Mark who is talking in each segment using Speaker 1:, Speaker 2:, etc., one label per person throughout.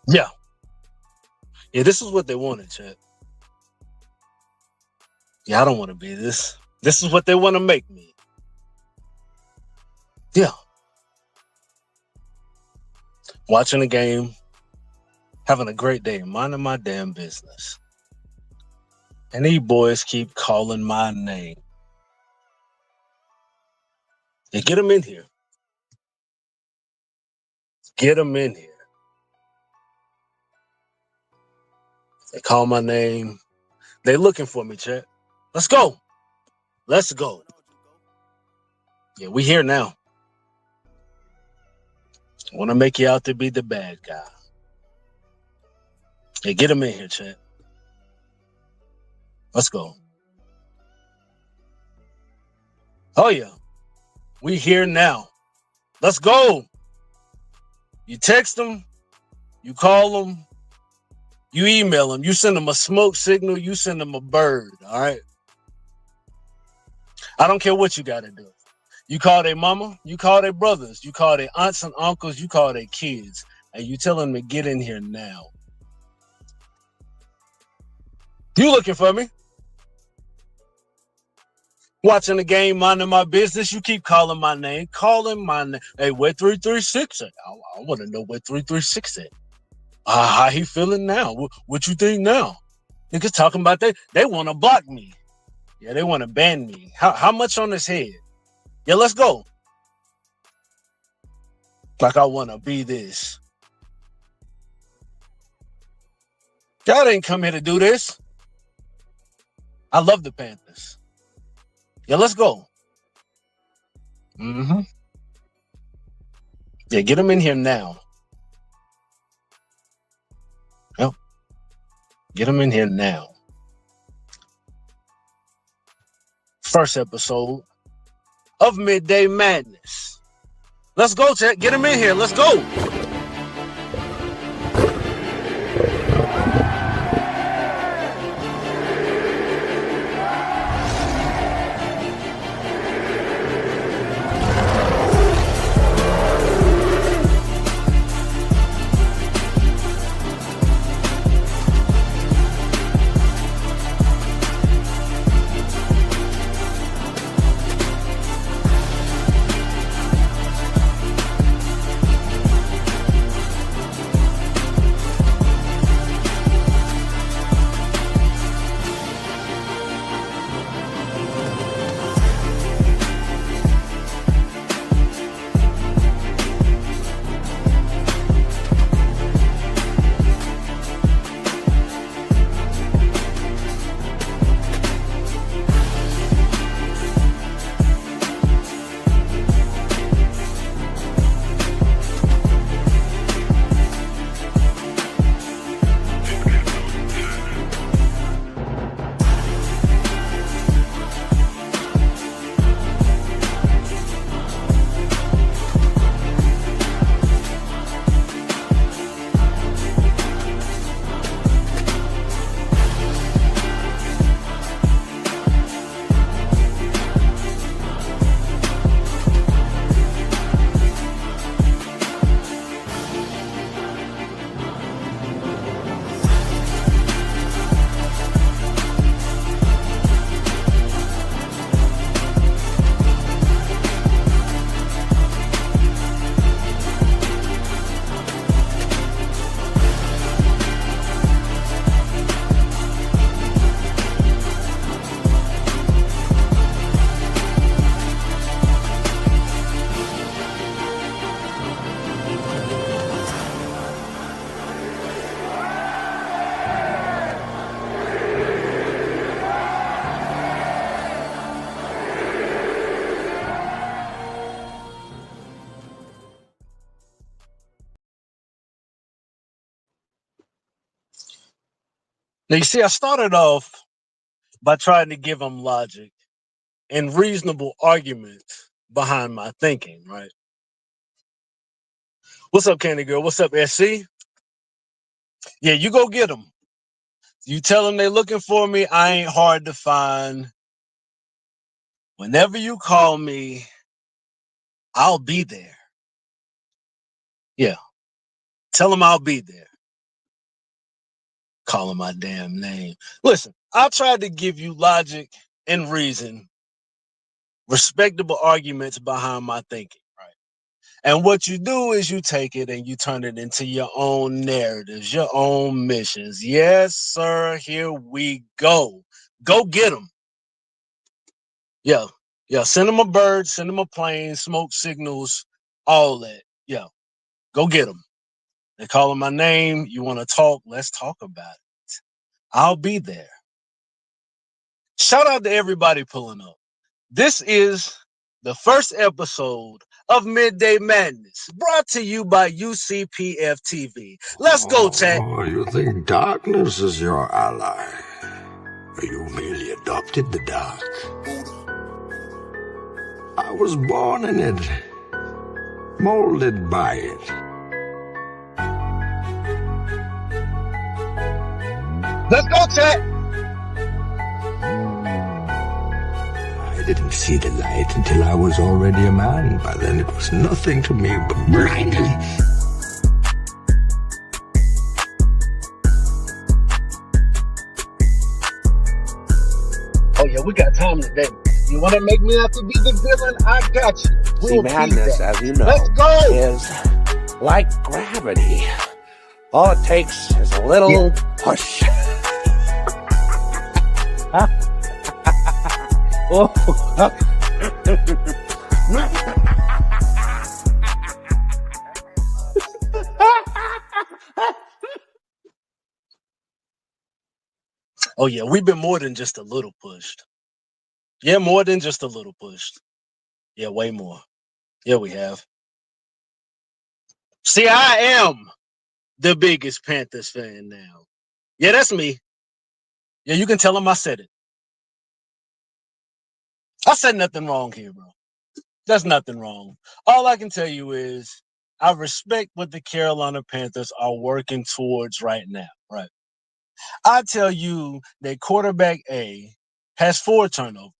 Speaker 1: Yeah. Yeah, this is what they wanted, Chet. Yeah, I don't want to be this. This is what they want to make me. Yeah. Watching the game, having a great day, minding my damn business. And these boys keep calling my name. Yeah, get them in here. Get them in here. They call my name. They looking for me, Chet. Let's go. Let's go. Yeah, we here now. Want to make you out to be the bad guy. Hey, get him in here, Chet. Let's go. Oh, yeah. We here now. Let's go. You text them. You call them. You email them. You send them a smoke signal. You send them a bird. All right. I don't care what you got to do. You call their mama. You call their brothers. You call their aunts and uncles. You call their kids. And you tell them to get in here now. You looking for me? Watching the game, minding my business. You keep calling my name, calling my name. Hey, where 336 at? I want to know where 336 at. How he feeling now? What you think now? Niggas talking about they want to block me. Yeah, they want to ban me. How much on his head? Yeah, let's go. Like I want to be this. Y'all didn't come here to do this. I love the Panthers. Yeah, let's go. Mm-hmm. Yeah, get them in here now. Yep. Get them in here now. First episode of Midday Madness. Let's go, Chet. Get him in here. Let's go. Now, you see, I started off by trying to give them logic and reasonable arguments behind my thinking, right? What's up, Candy Girl? What's up, SC? Yeah, you go get them. You tell them they looking for me. I ain't hard to find. Whenever you call me, I'll be there. Yeah, tell them I'll be there. Calling my damn name. Listen, I tried to give you logic and reason, respectable arguments behind my thinking, right? And what you do is you take it and you turn it into your own narratives, your own missions. Yes, sir, here we go. Go get them. Yeah, send them a bird, send them a plane, smoke signals, all that. Yeah, go get them. They're calling my name. You want to talk? Let's talk about it. I'll be there. Shout out to everybody pulling up. This is the first episode of Midday Madness, brought to you by UCPF-TV. Let's go, chat.
Speaker 2: Oh, you think darkness is your ally? You merely adopted the dark. I was born in it, molded by it.
Speaker 1: Let's go, chat.
Speaker 2: I didn't see the light until I was already a man. By then it was nothing to me but blinding.
Speaker 1: Oh yeah, we got time today. You want to make me have to be the villain? I got you.
Speaker 3: See, madness, as you know,
Speaker 1: Let's go.
Speaker 3: is like gravity. All it takes is a little push. Oh.
Speaker 1: Oh yeah, we've been more than just a little pushed. Yeah, more than just a little pushed. Yeah, way more. Yeah, we have. See, I am the biggest Panthers fan now. Yeah, that's me. Yeah, you can tell them I said it. I said nothing wrong here, bro. There's nothing wrong. All I can tell you is I respect what the Carolina Panthers are working towards right now, right? I tell you that quarterback A has 4 turnovers.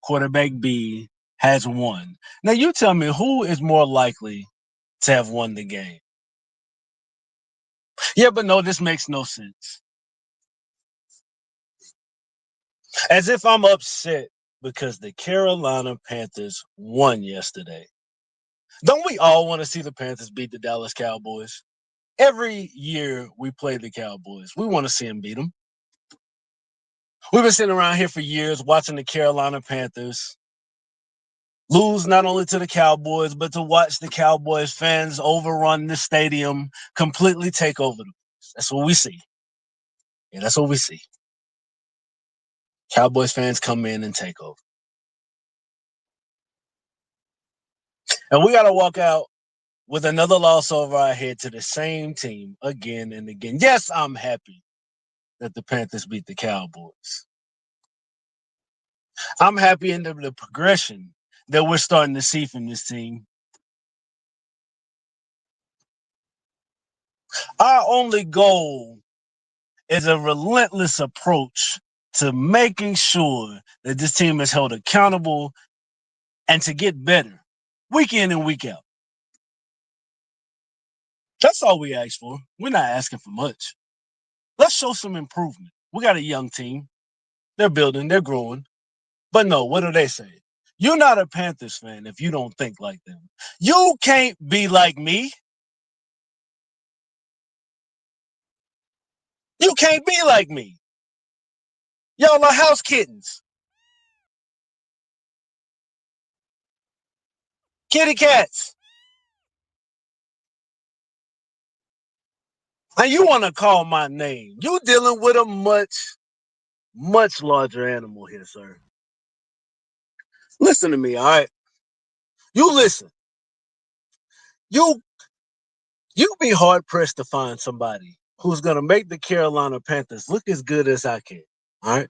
Speaker 1: Quarterback B has 1. Now you tell me who is more likely to have won the game. Yeah, but no, this makes no sense. As if I'm upset because the Carolina Panthers won yesterday. Don't we all want to see the Panthers beat the Dallas Cowboys? Every year we play the Cowboys, we want to see them beat them. We've been sitting around here for years watching the Carolina Panthers lose not only to the Cowboys, but to watch the Cowboys fans overrun the stadium, completely take over the place. That's what we see. Yeah, that's what we see. Cowboys fans come in and take over. And we got to walk out with another loss over our head to the same team again and again. Yes, I'm happy that the Panthers beat the Cowboys. I'm happy in the progression that we're starting to see from this team. Our only goal is a relentless approach to making sure that this team is held accountable and to get better week in and week out. That's all we ask for. We're not asking for much. Let's show some improvement. We got a young team. They're building, they're growing. But no, what do they say? You're not a Panthers fan if you don't think like them. You can't be like me. You can't be like me. Y'all are house kittens. Kitty cats. And you want to call my name. You dealing with a much larger animal here, sir. Listen to me, all right? You listen. You be hard-pressed to find somebody who's going to make the Carolina Panthers look as good as I can, all right?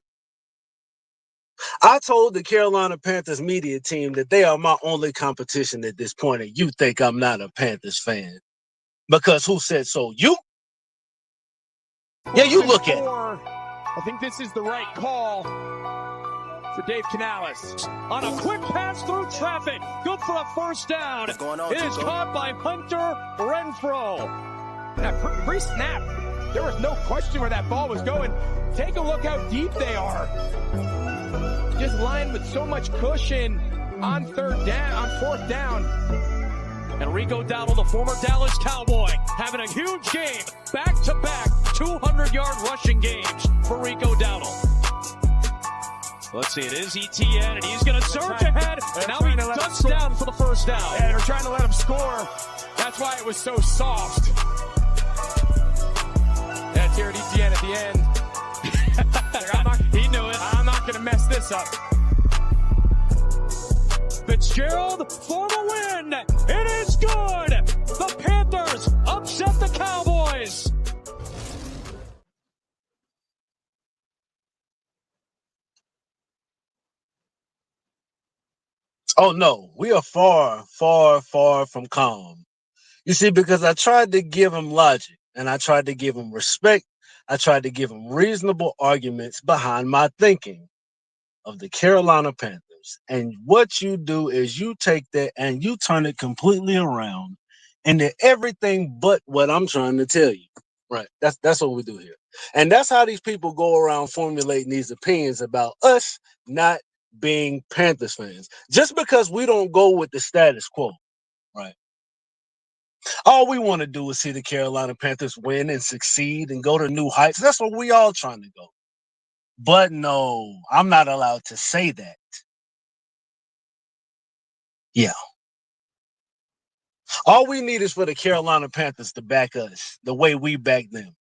Speaker 1: I told the Carolina Panthers media team that they are my only competition at this point, and you think I'm not a Panthers fan. Because who said so? You? Yeah, you look at it.
Speaker 4: I think this is the right call for Dave Canales. On a quick pass through traffic. Good for a first down. It is caught by Hunter Renfrow.
Speaker 5: Pre-snap,
Speaker 4: There was no question where that ball was going. Take a look how deep they are. Just lined with so much cushion on fourth down. And Rico Dowdle, the former Dallas Cowboy, having a huge game. Back-to-back 200-yard rushing games for Rico Dowdle. Let's see, it is ETN, and he's going to surge ahead. And now he ducks down for the first down. Yeah, they were trying to let him score. That's why it was so soft. That's here at ETN at the end. He knew it. I'm not going to mess this up. Fitzgerald for the win. It is good. The Panthers upset the Cowboys.
Speaker 1: Oh no, we are far, far, far from calm. You see, because I tried to give him logic and I tried to give him respect. I tried to give him reasonable arguments behind my thinking of the Carolina Panthers. And what you do is you take that and you turn it completely around into everything but what I'm trying to tell you. Right. That's what we do here. And that's how these people go around formulating these opinions about us not being Panthers fans. Just because we don't go with the status quo. Right. All we want to do is see the Carolina Panthers win and succeed and go to new heights. That's what we all trying to go. But no, I'm not allowed to say that. Yeah. All we need is for the Carolina Panthers to back us the way we back them.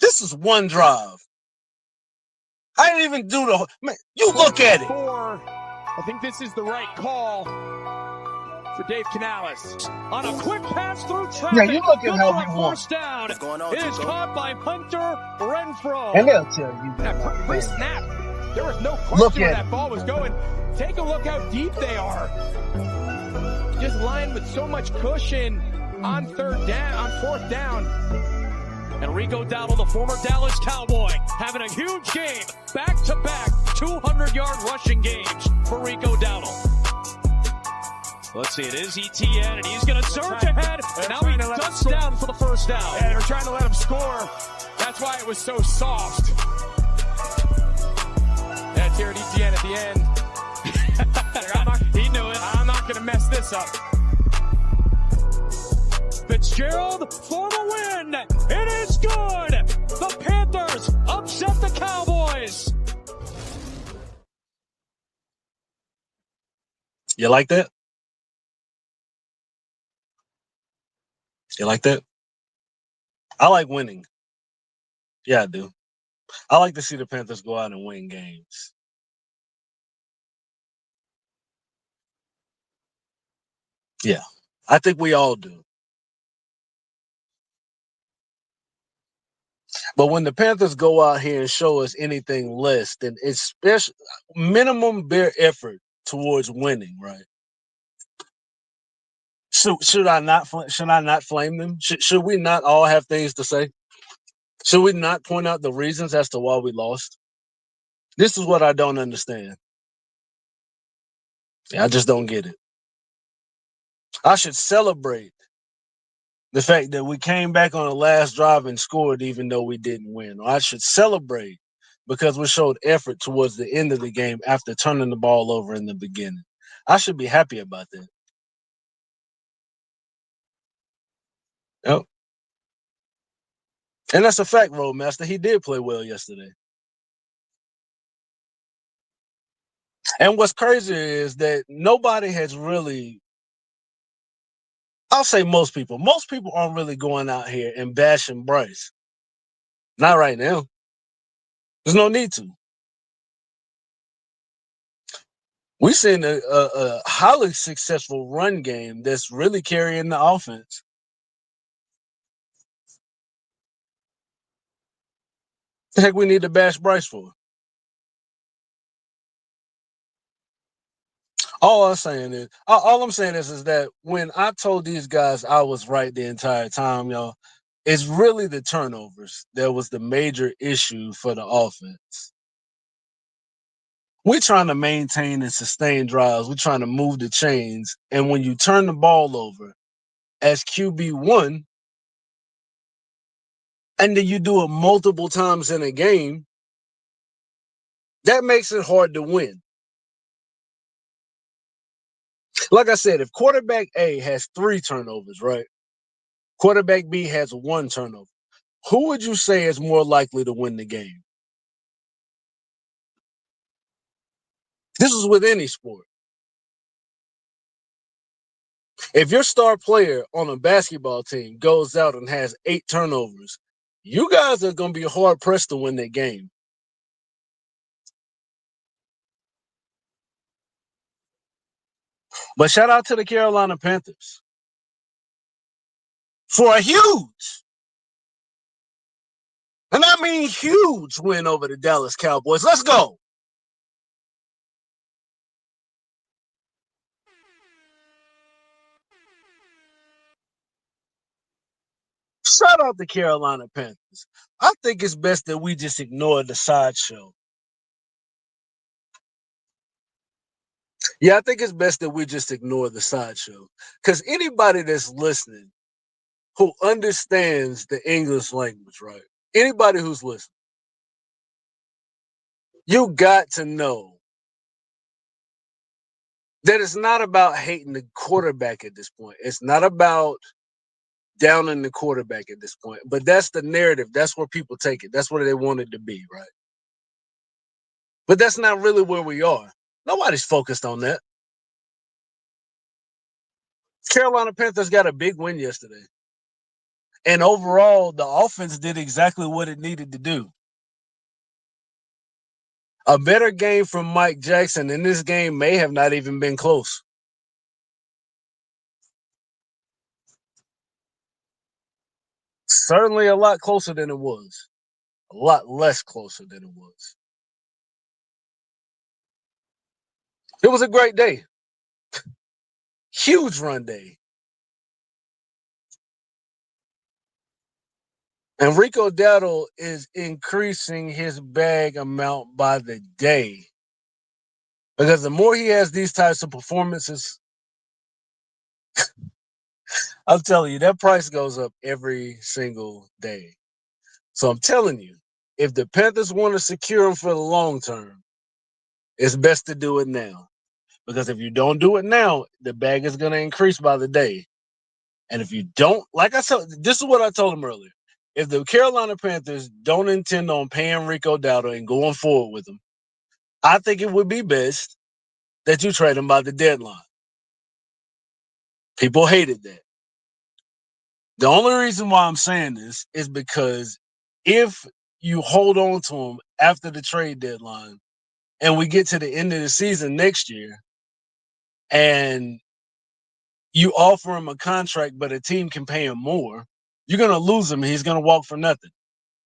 Speaker 1: This is one drive. I didn't even do the man. You look at it.
Speaker 4: I think this is the right call for Dave Canales on a quick pass through traffic.
Speaker 1: Yeah, you look at how we won.
Speaker 4: First down. It is caught by Hunter Renfrow.
Speaker 1: And they'll tell you.
Speaker 4: Pre-snap. There was no question where that ball was going. Take a look how deep they are. Just lined with so much cushion on fourth down. And Rico Dowdle, the former Dallas Cowboy, having a huge game. Back-to-back 200-yard rushing games for Rico Dowdle. Let's see, it is ETN, and he's going to surge ahead. And now he ducks down for the first down. Yeah, they were trying to let him score. That's why it was so soft. That's here at ETN at the end. He knew it. I'm not going to mess this up. Fitzgerald for the win. It is good. The Panthers upset the Cowboys.
Speaker 1: You like that? You like that? I like winning. Yeah, I do. I like to see the Panthers go out and win games. Yeah, I think we all do. But when the Panthers go out here and show us anything less than especially minimum bare effort towards winning, right? Should I not flame them? Should we not all have things to say? Should we not point out the reasons as to why we lost? This is what I don't understand. Yeah, I just don't get it. I should celebrate the fact that we came back on the last drive and scored even though we didn't win. Or I should celebrate because we showed effort towards the end of the game after turning the ball over in the beginning. I should be happy about that. Yep. And that's a fact, Roadmaster. He did play well yesterday. And what's crazy is that nobody has really, I'll say most people aren't really going out here and bashing Bryce. Not right now. There's no need to. We've seen a highly successful run game that's really carrying the offense. The heck we need to bash Bryce for? All I'm saying is that when I told these guys I was right the entire time, y'all, it's really the turnovers that was the major issue for the offense. We're trying to maintain and sustain drives. We're trying to move the chains. And when you turn the ball over as QB1, and then you do it multiple times in a game, that makes it hard to win. Like I said, if quarterback A has 3 turnovers, right? Quarterback B has 1 turnover. Who would you say is more likely to win the game? This is with any sport. If your star player on a basketball team goes out and has 8 turnovers, you guys are going to be hard pressed to win that game. But shout out to the Carolina Panthers for a huge, and I mean huge, win over the Dallas Cowboys. Let's go. Shout out to Carolina Panthers. I think it's best that we just ignore the sideshow. Yeah, I think it's best that we just ignore the sideshow. Because anybody that's listening who understands the English language, right? Anybody who's listening, you got to know that it's not about hating the quarterback at this point. It's not about downing the quarterback at this point. But that's the narrative. That's where people take it. That's where they want it to be, right? But that's not really where we are. Nobody's focused on that. Carolina Panthers got a big win yesterday. And overall, the offense did exactly what it needed to do. A better game from Mike Jackson in this game may have not even been close. Certainly a lot closer than it was. A lot less closer than it was. It was a great day. Huge run day. And Rico Dowdle is increasing his bag amount by the day. Because the more he has these types of performances, I'm telling you, that price goes up every single day. So I'm telling you, if the Panthers want to secure him for the long term, it's best to do it now. Because if you don't do it now, the bag is going to increase by the day. And if you don't, like I said, this is what I told him earlier. If the Carolina Panthers don't intend on paying Rico Dowdle and going forward with him, I think it would be best that you trade him by the deadline. People hated that. The only reason why I'm saying this is because if you hold on to him after the trade deadline and we get to the end of the season next year and you offer him a contract but a team can pay him more, you're going to lose him and he's going to walk for nothing.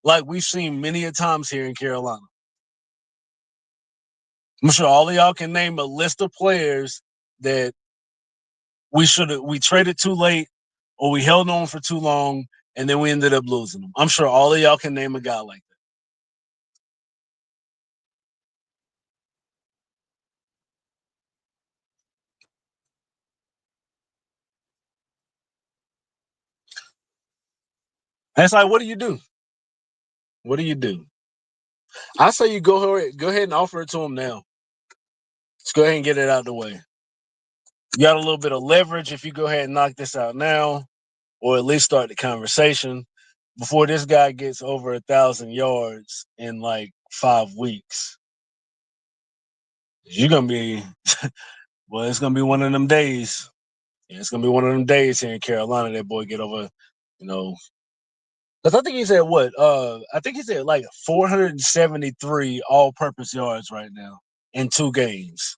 Speaker 1: Like we've seen many a times here in Carolina. I'm sure all of y'all can name a list of players that we traded too late or we held on for too long and then we ended up losing them. I'm sure all of y'all can name a guy like that. And it's like, what do you do? What do you do? I say you go ahead and offer it to him now. Let's go ahead and get it out of the way. You got a little bit of leverage if you go ahead and knock this out now, or at least start the conversation before this guy gets over 1,000 yards in like 5 weeks. You're gonna be, well, it's gonna be one of them days. Yeah, it's gonna be one of them days here in Carolina. That boy get over, because I think he's at what? I think he's at like 473 all-purpose yards right now in 2 games.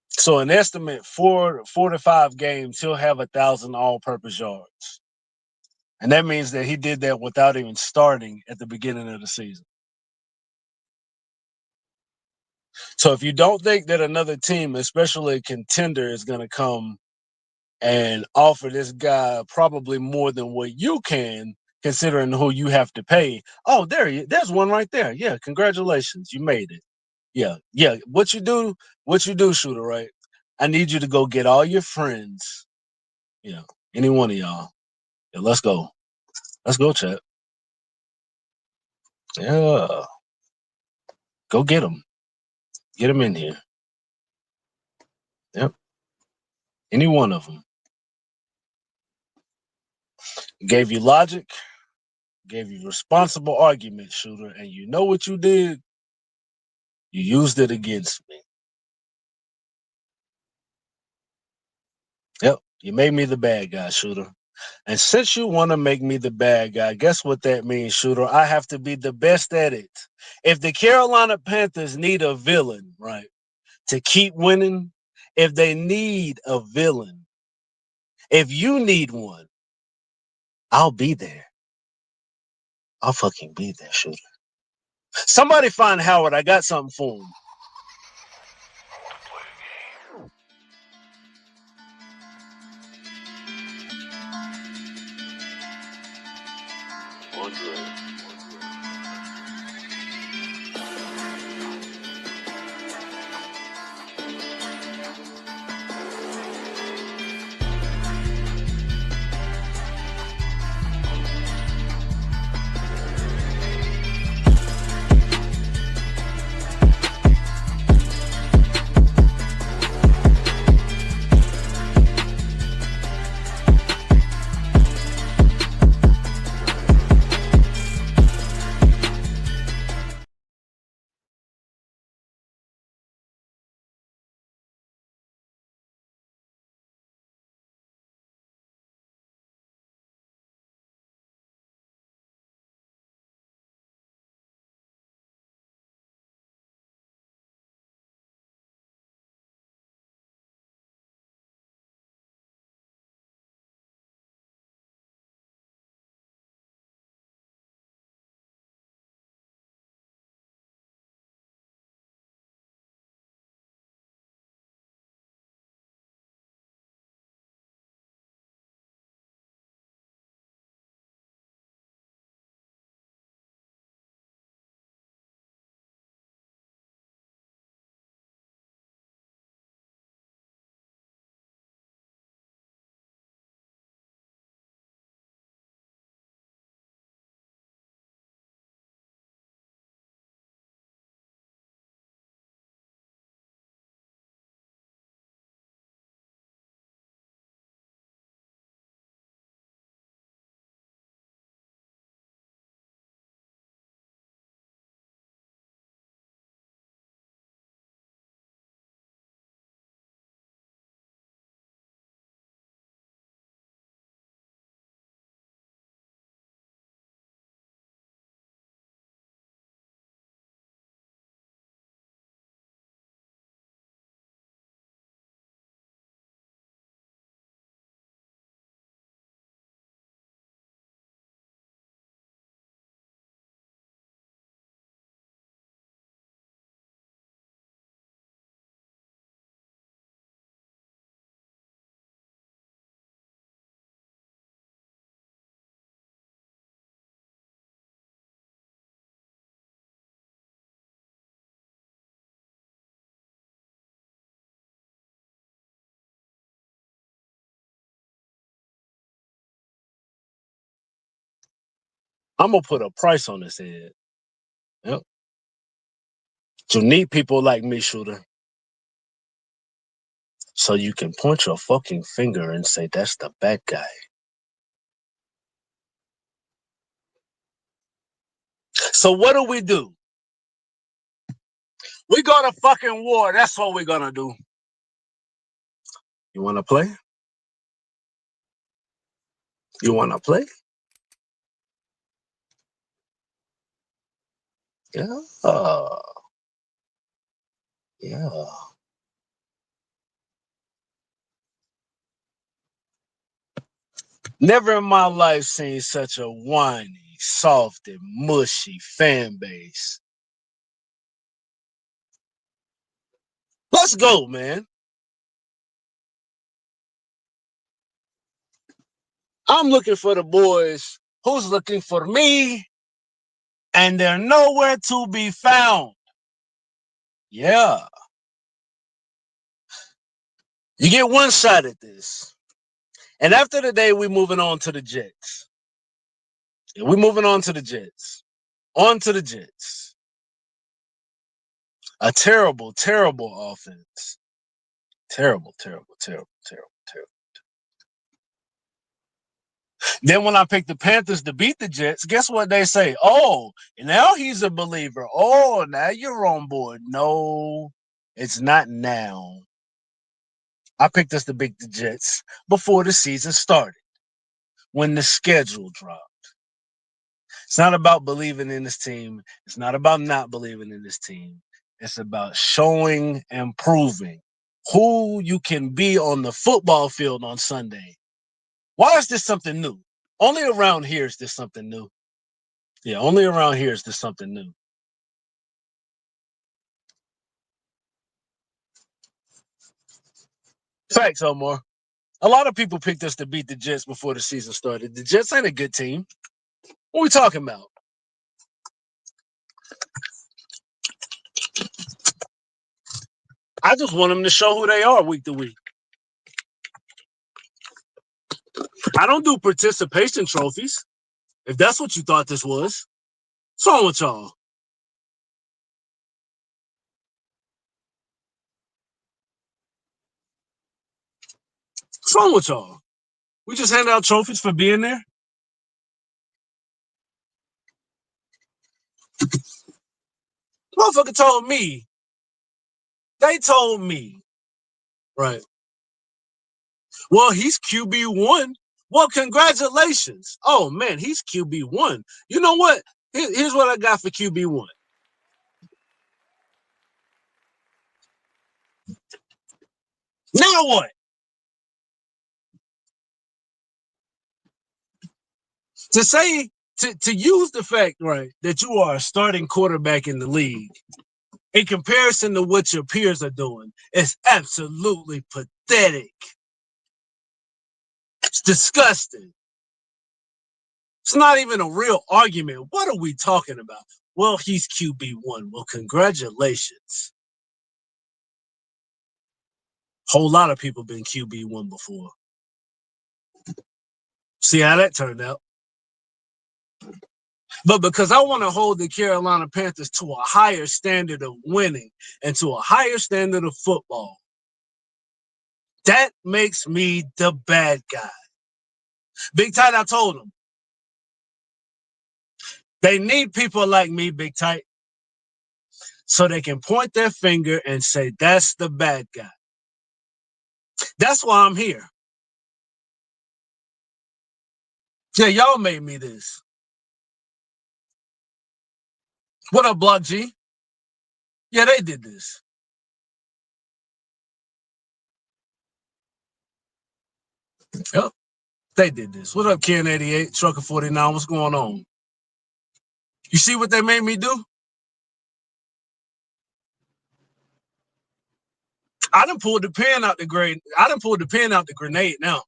Speaker 1: So an estimate 4 to 5 games, he'll have 1,000 all-purpose yards, and that means that he did that without even starting at the beginning of the season. So if you don't think that another team, especially a contender, is going to come and offer this guy probably more than what you can, considering who you have to pay. Oh, there's one right there. Yeah, congratulations, you made it. Yeah. What you do, shooter, right? I need you to go get all your friends. Any one of y'all. Yeah, let's go. Let's go, chat. Yeah. Go get them. Get them in here. Yep. Any one of them. Gave you logic, gave you responsible argument, shooter, and you know what you did? You used it against me. Yep. You made me the bad guy, shooter. And since you want to make me the bad guy, guess what that means, shooter? I have to be the best at it. If the Carolina Panthers need a villain, right, to keep winning, if they need a villain, if you need one, I'll be there. I'll fucking be there, shooter. Somebody find Howard. I got something for him. I'm going to put a price on his head. Yep. You need people like me, shooter. So you can point your fucking finger and say, that's the bad guy. So what do? We go to fucking war. That's what we're going to do. You want to play? You want to play? Yeah. Yeah. Never in my life seen such a whiny, soft, and mushy fan base. Let's go, man. I'm looking for the boys. Who's looking for me? And they're nowhere to be found. Yeah. You get one shot at this. And after the day, we're moving on to the Jets. We're moving on to the Jets. On to the Jets. A terrible, terrible offense. Terrible, terrible, terrible, terrible, terrible. Then when I picked the Panthers to beat the Jets, guess what they say? Oh, now he's a believer. Oh, now you're on board. No, it's not now. I picked us to beat the Jets before the season started, when the schedule dropped. It's not about believing in this team. It's not about not believing in this team. It's about showing and proving who you can be on the football field on Sunday. Why is this something new? Only around here is this something new. Yeah, only around here is this something new. Facts, Omar. A lot of people picked us to beat the Jets before the season started. The Jets ain't a good team. What are we talking about? I just want them to show who they are week to week. I don't do participation trophies, if that's what you thought this was. What's wrong with y'all? What's wrong with y'all? We just hand out trophies for being there? Motherfucker told me. They told me. Right. Well, he's QB1. Well, congratulations. Oh, man, he's QB1. You know what? Here's what I got for QB1. Now what? To say, to use the fact, right, that you are a starting quarterback in the league in comparison to what your peers are doing is absolutely pathetic. It's disgusting. It's not even a real argument. What are we talking about? Well, he's QB1. Well, congratulations. Whole lot of people been QB1 before. See how that turned out. But because I want to hold the Carolina Panthers to a higher standard of winning and to a higher standard of football, that makes me the bad guy. Big Tight, I told them. They need people like me, Big Tight, so they can point their finger and say, that's the bad guy. That's why I'm here. Yeah, y'all made me this. What up, Block G? Yeah, they did this. Yep, they did this. What up, Ken 88, Trucker 49? What's going on? You see what they made me do? I done pulled the pin out the grade. I done pulled the pin out the grenade now.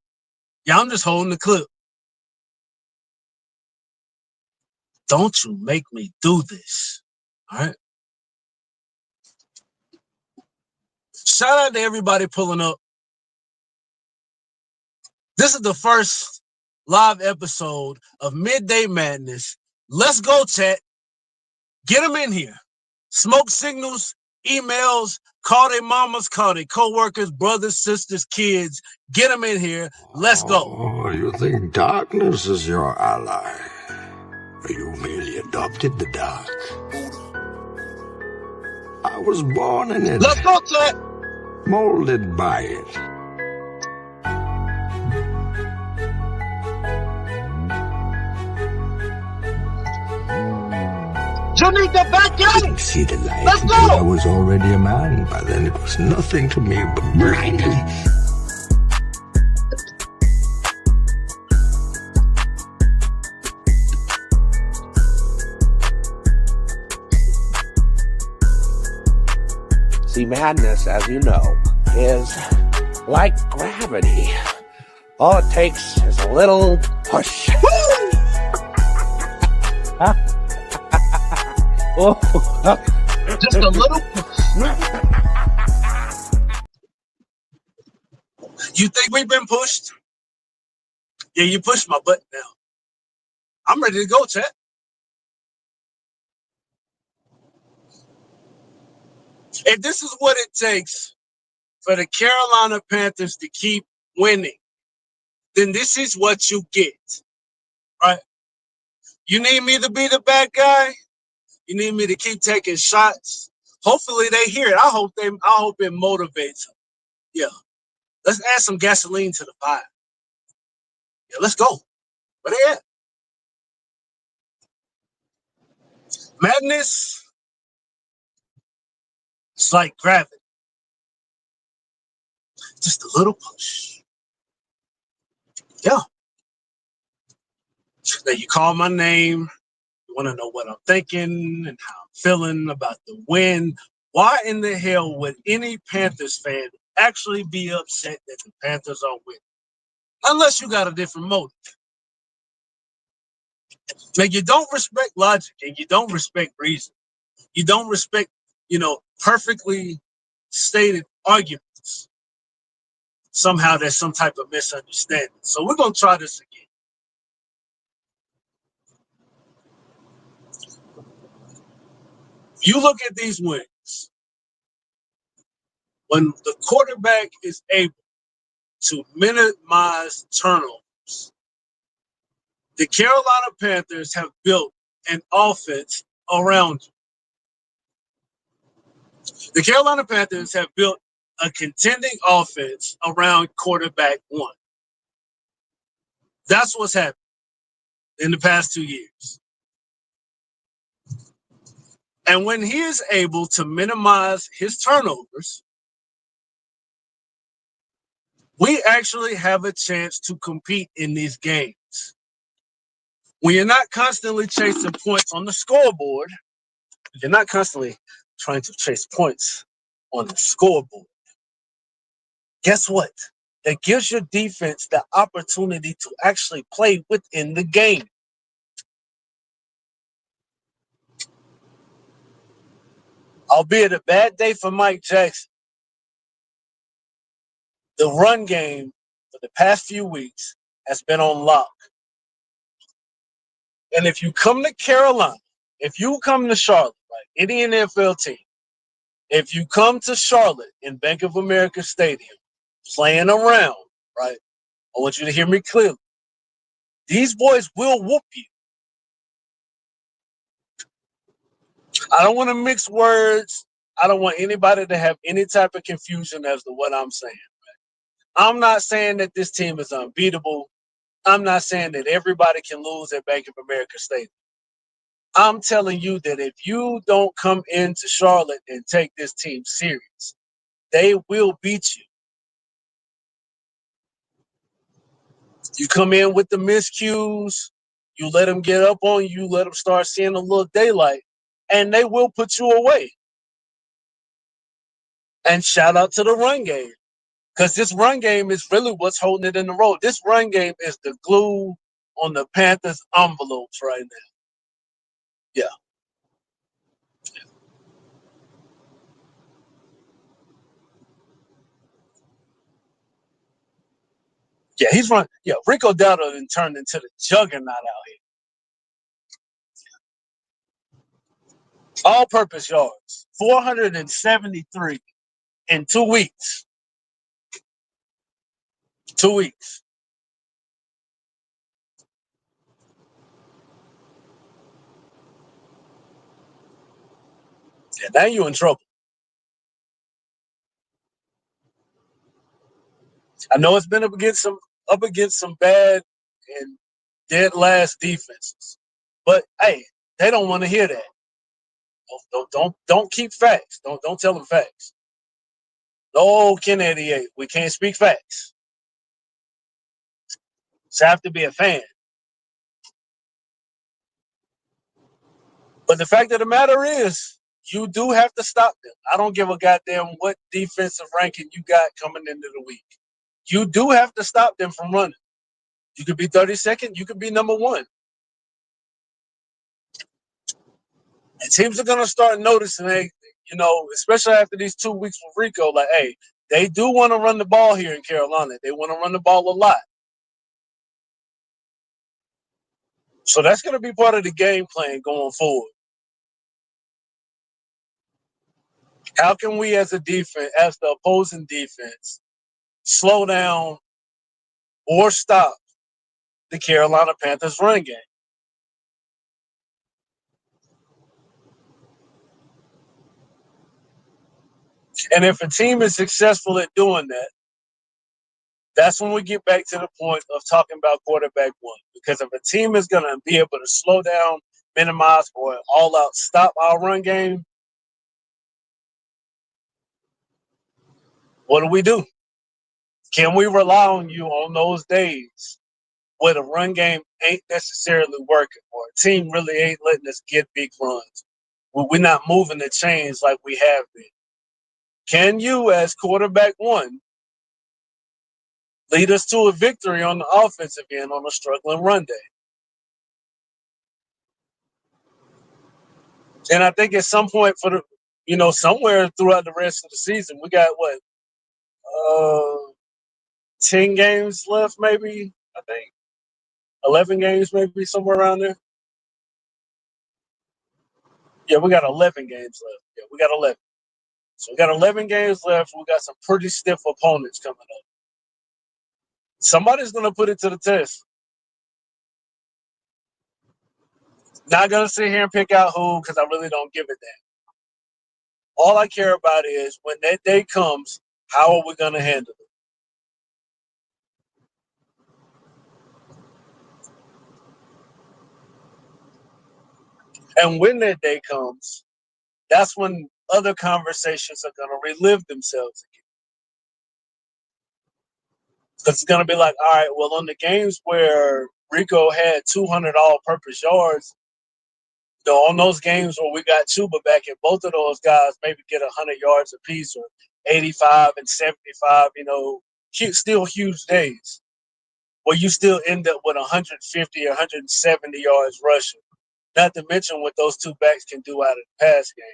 Speaker 1: Yeah, I'm just holding the clip. Don't you make me do this. All right? Shout out to everybody pulling up. This is the first live episode of Midday Madness. Let's go, chat. Get them in here. Smoke signals, emails, call their mamas, call their co-workers, brothers, sisters, kids. Get them in here. Let's go.
Speaker 2: Oh, you think darkness is your ally? You merely adopted the dark. I was born in it.
Speaker 1: Let's go, chat.
Speaker 2: Molded by it.
Speaker 1: You need to back
Speaker 2: I
Speaker 1: out.
Speaker 2: didn't see the light
Speaker 1: Let's
Speaker 2: until
Speaker 1: go.
Speaker 2: I was already a man. By then it was nothing to me but blinding.
Speaker 3: See, madness, as you know, is like gravity. All it takes is a little push.
Speaker 1: Just a little. You think we've been pushed? Yeah, you pushed my button now. I'm ready to go, chat. If this is what it takes for the Carolina Panthers to keep winning, then this is what you get, right? You need me to be the bad guy? You need me to keep taking shots? Hopefully they hear it. I hope it motivates them. Yeah. Let's add some gasoline to the fire. Yeah, let's go. Where they at? Madness, it's like gravity. Just a little push. Yeah. Now you call my name. You want to know what I'm thinking and how I'm feeling about the win. Why in the hell would any Panthers fan actually be upset that the Panthers are winning? Unless you got a different motive. Now, you don't respect logic and you don't respect reason. You don't respect, perfectly stated arguments. Somehow there's some type of misunderstanding. So we're going to try this again. You look at these wins. When the quarterback is able to minimize turnovers, the Carolina Panthers have built an offense around you. The Carolina Panthers have built a contending offense around quarterback one. That's what's happened in the past 2 years. And when he is able to minimize his turnovers, we actually have a chance to compete in these games. When you're not constantly chasing points on the scoreboard, you're not constantly trying to chase points on the scoreboard. Guess what? That gives your defense the opportunity to actually play within the game. Albeit a bad day for Mike Jackson, the run game for the past few weeks has been on lock. And if you come to Carolina, if you come to Charlotte, right, any NFL team, if you come to Charlotte in Bank of America Stadium playing around, right, I want you to hear me clearly. These boys will whoop you. I don't want to mix words. I don't want anybody to have any type of confusion as to what I'm saying. Right? I'm not saying that this team is unbeatable. I'm not saying that everybody can lose at Bank of America Stadium. I'm telling you that if you don't come into Charlotte and take this team serious, they will beat you. You come in with the miscues, you let them get up on you, let them start seeing a little daylight, and they will put you away. And shout out to the run game, because this run game is really what's holding it in the road. This run game is the glue on the Panthers' envelopes right now. Yeah. Yeah, he's run. Yeah, Rico Dowdle turned into the juggernaut out here. All-purpose yards, 473 in 2 weeks. 2 weeks. Yeah, now you're in trouble. I know it's been up against some bad and dead last defenses, but hey, they don't want to hear that. Don't keep facts. Don't tell them facts. No, Ken 88. We can't speak facts. So I have to be a fan. But the fact of the matter is, you do have to stop them. I don't give a goddamn what defensive ranking you got coming into the week. You do have to stop them from running. You could be 32nd. You could be number one. And teams are going to start noticing, hey, especially after these 2 weeks with Rico, like, hey, they do want to run the ball here in Carolina. They want to run the ball a lot. So that's going to be part of the game plan going forward. How can we as a defense, as the opposing defense, slow down or stop the Carolina Panthers run game? And if a team is successful at doing that, that's when we get back to the point of talking about quarterback one. Because if a team is going to be able to slow down, minimize, or all out stop our run game, what do? Can we rely on you on those days where the run game ain't necessarily working, or a team really ain't letting us get big runs? We're not moving the chains like we have been. Can you, as quarterback one, lead us to a victory on the offensive end on a struggling run day? And I think at some point somewhere throughout the rest of the season, we got 10 games left, maybe, I think. 11 games, maybe, somewhere around there. Yeah, we got 11 games left. Yeah, we got 11. So we got 11 games left. We got some pretty stiff opponents coming up. Somebody's going to put it to the test. Not going to sit here and pick out who, because I really don't give a damn. All I care about is when that day comes, how are we going to handle it? And when that day comes, that's when other conversations are going to relive themselves again. Because it's going to be like, all right, well, on the games where Rico had 200 all-purpose yards, on those games where we got Chuba back, and both of those guys maybe get 100 yards apiece, or 85 and 75, still huge days, where you still end up with 150 or 170 yards rushing. Not to mention what those two backs can do out of the pass game.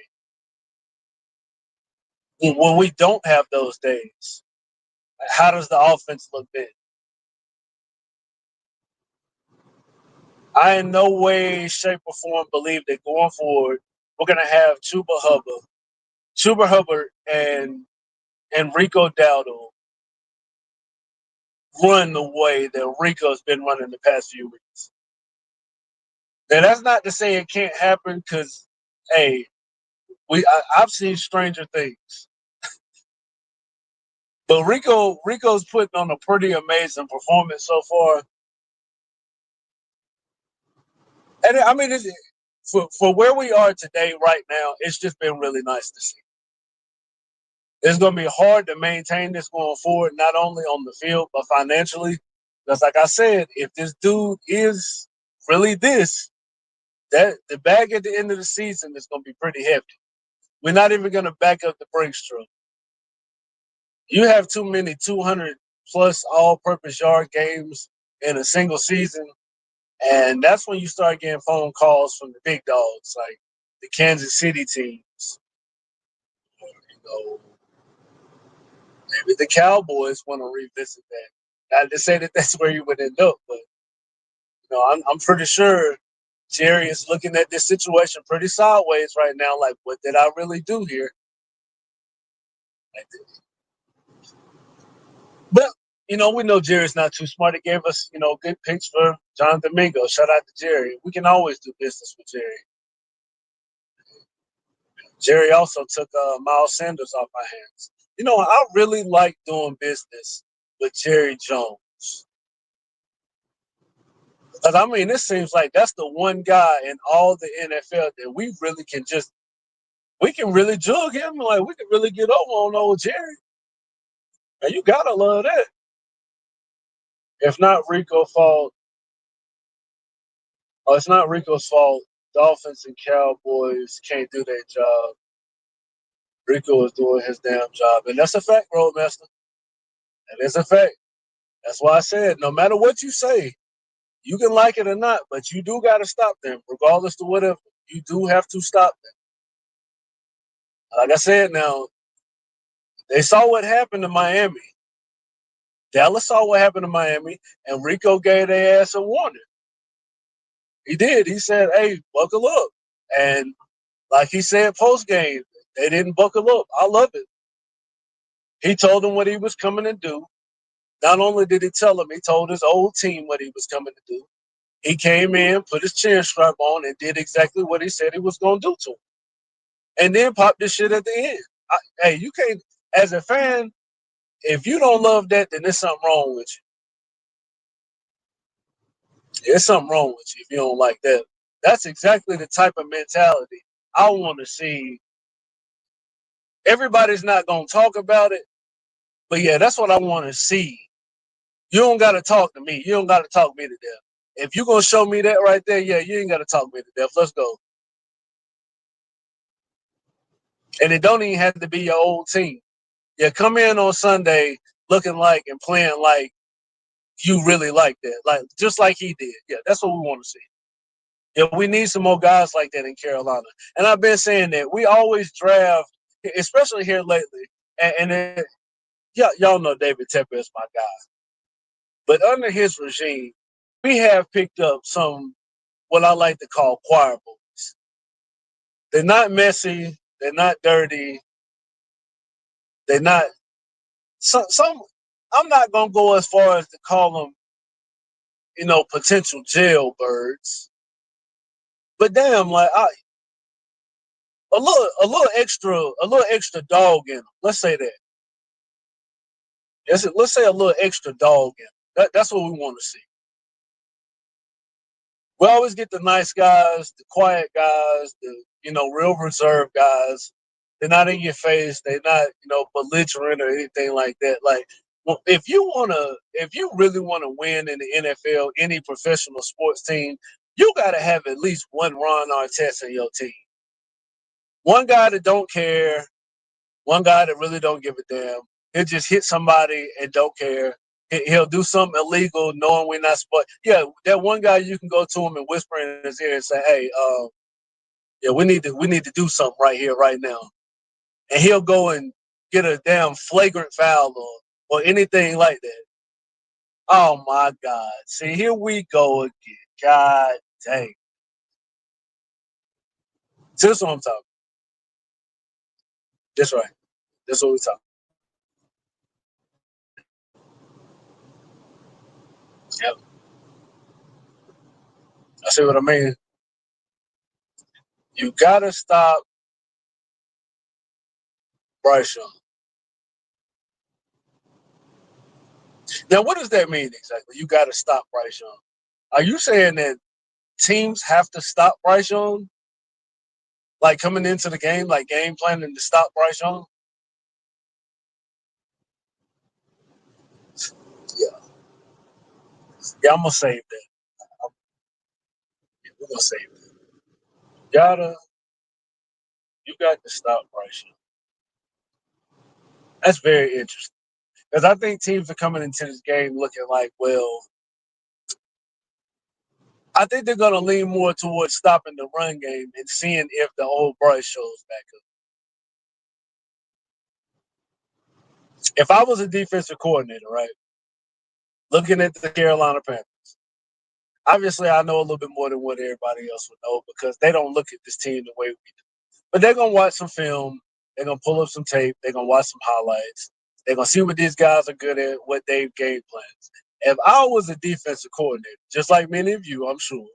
Speaker 1: When we don't have those days, how does the offense look then? I in no way, shape, or form believe that going forward, we're going to have Chuba Hubbard and Rico Dowdle run the way that Rico's been running the past few weeks. Now, that's not to say it can't happen, because, hey, I've seen stranger things. But Rico's putting on a pretty amazing performance so far. And I mean, for where we are today, right now, it's just been really nice to see. It's going to be hard to maintain this going forward, not only on the field, but financially. Because like I said, if this dude is really this, that the bag at the end of the season is going to be pretty hefty. We're not even going to back up the Brinks truck. You have too many 200-plus all-purpose yard games in a single season, and that's when you start getting phone calls from the big dogs, like the Kansas City teams. Maybe the Cowboys want to revisit that. Not to say that that's where you would end up, but I'm pretty sure Jerry is looking at this situation pretty sideways right now. Like, what did I really do here? But we know Jerry's not too smart. He gave us, good picks for Jonathan Mingo. Shout out to Jerry. We can always do business with Jerry. Jerry also took Miles Sanders off my hands. I really like doing business with Jerry Jones. Because, it seems like that's the one guy in all the NFL that we really can we can really jug him. Like, we can really get over on old Jerry. And you got to love that. If not Rico's fault, it's not Rico's fault. Dolphins and Cowboys can't do their job. Rico is doing his damn job. And that's a fact, Roadmaster. That is a fact. That's why I said, no matter what you say, you can like it or not, but you do got to stop them, regardless of whatever. You do have to stop them. Like I said, now, they saw what happened to Miami. Dallas saw what happened to Miami, and Rico gave their ass a warning. He did. He said, "Hey, buckle up." And like he said post game, they didn't buckle up. I love it. He told them what he was coming to do. Not only did he tell them, he told his old team what he was coming to do. He came in, put his chin strap on, and did exactly what he said he was going to do to him. And then popped this shit at the end. Hey, you can't, as a fan, if you don't love that, then there's something wrong with you. There's something wrong with you if you don't like that. That's exactly the type of mentality I want to see. Everybody's not going to talk about it, but yeah, that's what I want to see. You don't got to talk to me. You don't got to talk me to death. If you're going to show me that right there, yeah, you ain't got to talk me to death. Let's go. And it don't even have to be your old team. Yeah, come in on Sunday looking like and playing like you really like that. Like just like he did. Yeah, that's what we want to see. Yeah, we need some more guys like that in Carolina. And I've been saying that. We always draft, especially here lately, yeah, y'all know David Tepper is my guy. But under his regime, we have picked up some what I like to call choir boys. They're not messy. They're not dirty. They're not some. I'm not gonna go as far as to call them, potential jailbirds. But damn, like a little extra dog in them. Let's say that. Let's say a little extra dog in them. That's what we want to see. We always get the nice guys, the quiet guys, the real reserved guys. They're not in your face. They're not belligerent or anything like that. Like, well, if you really want to win in the NFL, any professional sports team, you got to have at least one Ron Artest in your team. One guy that don't care, one guy that really don't give a damn. He'll just hit somebody and don't care. He'll do something illegal, knowing we're not supposed. Yeah, that one guy you can go to him and whisper in his ear and say, "Hey, yeah, we need to do something right here, right now," and he'll go and get a damn flagrant foul or anything like that. Oh my God! See, here we go again. God dang! So that's what I'm talking. That's right. That's what we're talking. Yep. I see what I mean. You gotta stop Bryce Young. Now, what does that mean exactly? You got to stop Bryce Young. Are you saying that teams have to stop Bryce Young, like coming into the game, like game planning to stop Bryce Young? Yeah, yeah. I'm gonna save that. We're gonna save that. Gotta, you got to stop Bryce Young. That's very interesting because I think teams are coming into this game looking like, well, I think they're gonna lean more towards stopping the run game and seeing if the old Bryce shows back up. If I was a defensive coordinator, right, looking at the Carolina Panthers. Obviously, I know a little bit more than what everybody else would know because they don't look at this team the way we do. But they're going to watch some film. They're going to pull up some tape. They're going to watch some highlights. They're going to see what these guys are good at, what they've game plans. If I was a defensive coordinator, just like many of you, I'm sure,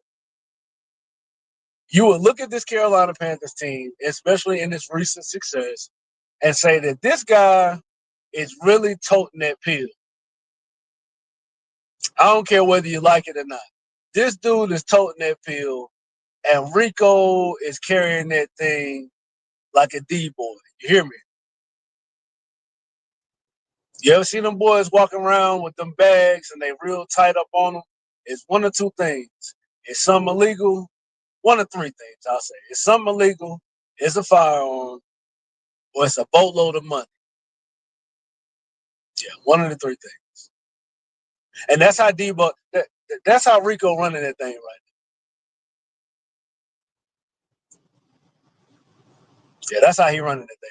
Speaker 1: you would look at this Carolina Panthers team, especially in its recent success, and say that this guy is really toting that pill. I don't care whether you like it or not. This dude is toting that pill, and Rico is carrying that thing like a D-boy. You hear me? You ever see them boys walking around with them bags and they real tight up on them? It's one or two things. It's something illegal. One of three things, I'll say. It's something illegal, it's a firearm, or it's a boatload of money. Yeah, one of the three things. And that's how that's how Rico running that thing right now. Yeah, that's how he running that thing.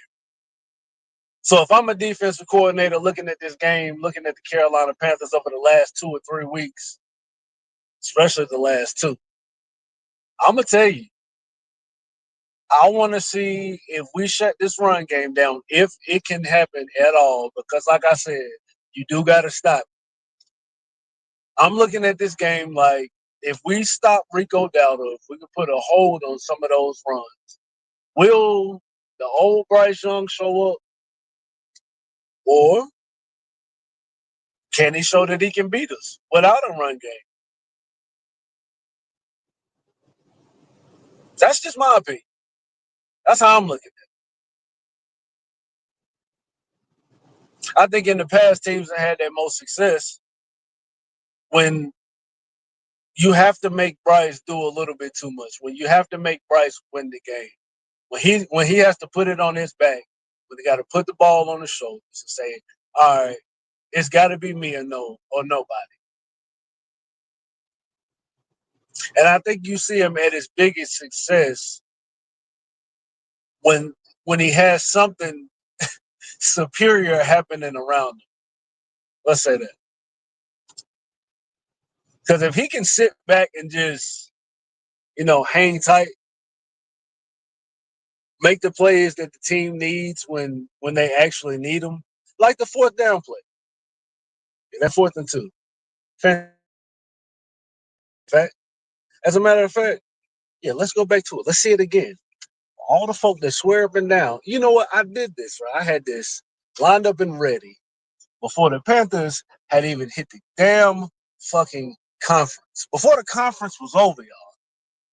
Speaker 1: So if I'm a defensive coordinator looking at this game, looking at the Carolina Panthers over the last 2 or 3 weeks, especially the last two, I'm gonna tell you, I want to see if we shut this run game down, if it can happen at all. Because, like I said, you do got to stop. I'm looking at this game like if we stop Rico Dowdle, if we can put a hold on some of those runs, will the old Bryceyoung show up, or can he show that he can beat us without a run game? That's just my opinion. That's how I'm looking at it. I think in the past, teams that had their most success when you have to make Bryce do a little bit too much, when you have to make Bryce win the game, when he has to put it on his back, when he got to put the ball on his shoulders and say, all right, it's got to be me or nobody. And I think you see him at his biggest success when he has something superior happening around him. Let's say that. Because if he can sit back and just, hang tight, make the plays that the team needs when they actually need them, like the fourth down play, that 4th and 2. As a matter of fact, yeah, let's go back to it. Let's see it again. All the folk that swear up and down. You know what? I did this, right? I had this lined up and ready before the Panthers had even hit the damn fucking conference. Before the conference was over, y'all.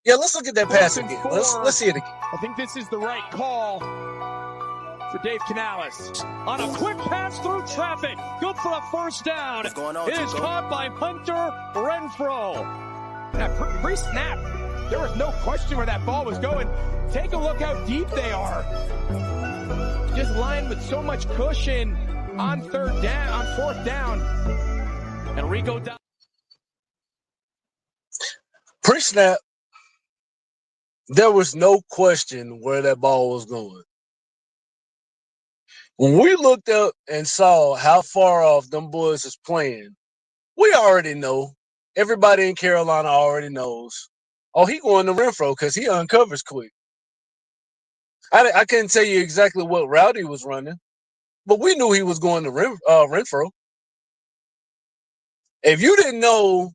Speaker 1: Yeah, let's look at that pass again. Let's see it again.
Speaker 4: I think this is the right call for Dave Canales. On a quick pass through traffic. Good for a first down. What's going on, it is caught by Hunter Renfrow. Pre-snap, there was no question where that ball was going. Take a look how deep they are. Just lined with so much cushion on 4th down. And Rico down.
Speaker 1: Pre-snap, there was no question where that ball was going. When we looked up and saw how far off them boys is playing, we already know. Everybody in Carolina already knows. Oh, he going to Renfrow because he uncovers quick. I couldn't tell you exactly what route he was running, but we knew he was going to Renfrow. If you didn't know,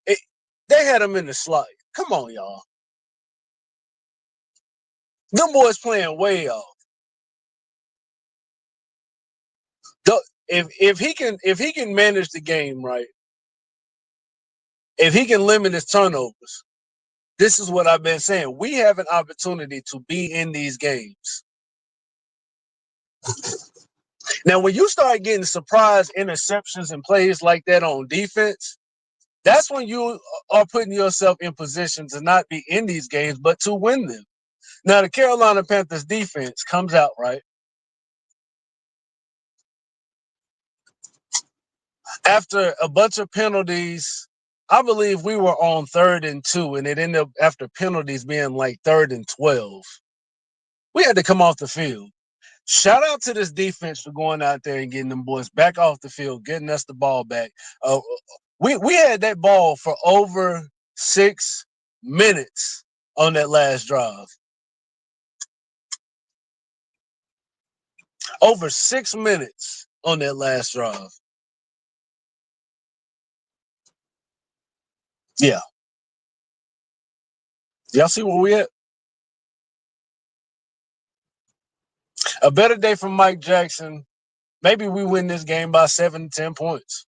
Speaker 1: they had him in the slot. Come on, y'all. Them boys playing way off. If he can manage the game right, if he can limit his turnovers, this is what I've been saying. We have an opportunity to be in these games. Now, when you start getting surprise interceptions and plays like that on defense, that's when you are putting yourself in position to not be in these games, but to win them. Now, the Carolina Panthers defense comes out, right? After a bunch of penalties, I believe we were on 3rd and 2, and it ended up after penalties being like 3rd and 12. We had to come off the field. Shout out to this defense for going out there and getting them boys back off the field, getting us the ball back. We had that ball for over 6 minutes on that last drive. Over 6 minutes on that last drive. Yeah. Y'all see where we at? A better day from Mike Jackson. Maybe we win this game by 7 to 10 points.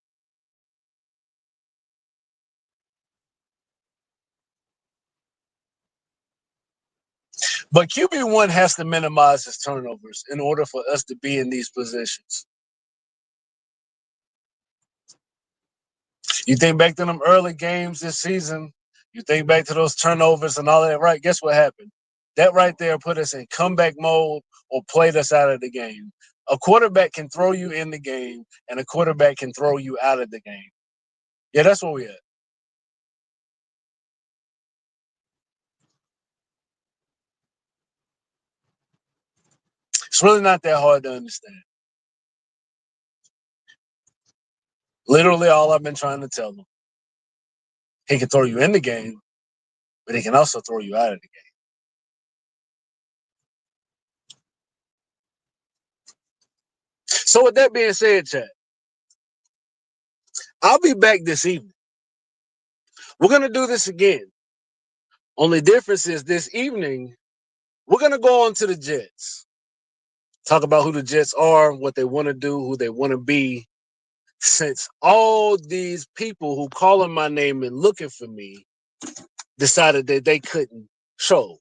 Speaker 1: But QB1 has to minimize his turnovers in order for us to be in these positions. You think back to them early games this season, you think back to those turnovers and all that, right? Guess what happened? That right there put us in comeback mode or played us out of the game. A quarterback can throw you in the game, and a quarterback can throw you out of the game. Yeah, that's where we at. It's really not that hard to understand. Literally all I've been trying to tell them. He can throw you in the game, but he can also throw you out of the game. So with that being said, chat, I'll be back this evening. We're going to do this again. Only difference is this evening, we're going to go on to the Jets. Talk about who the Jets are, what they want to do, who they want to be. Since all these people who calling my name and looking for me decided that they couldn't show.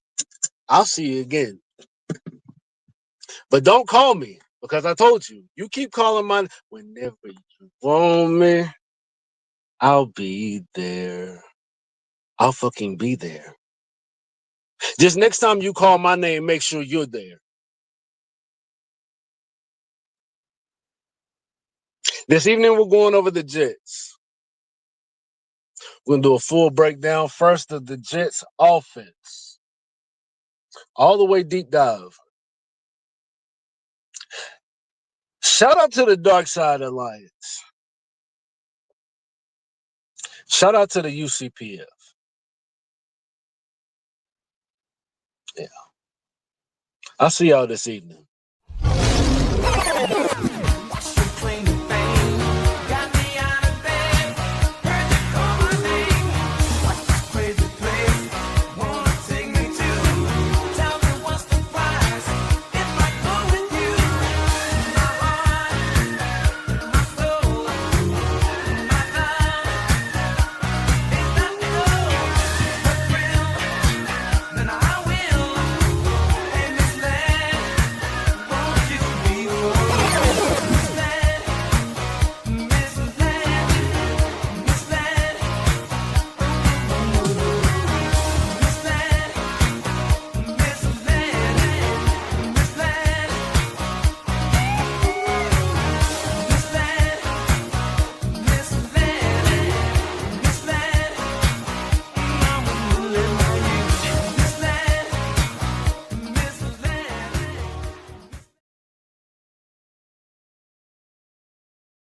Speaker 1: I'll see you again. But don't call me because I told you. You keep calling my whenever you want me, I'll be there. I'll fucking be there. Just next time you call my name, make sure you're there. This evening, we're going over the Jets. We're going to do a full breakdown first of the Jets offense. All the way deep dive. Shout out to the Dark Side Alliance. Shout out to the UCPF. Yeah. I'll see y'all this evening.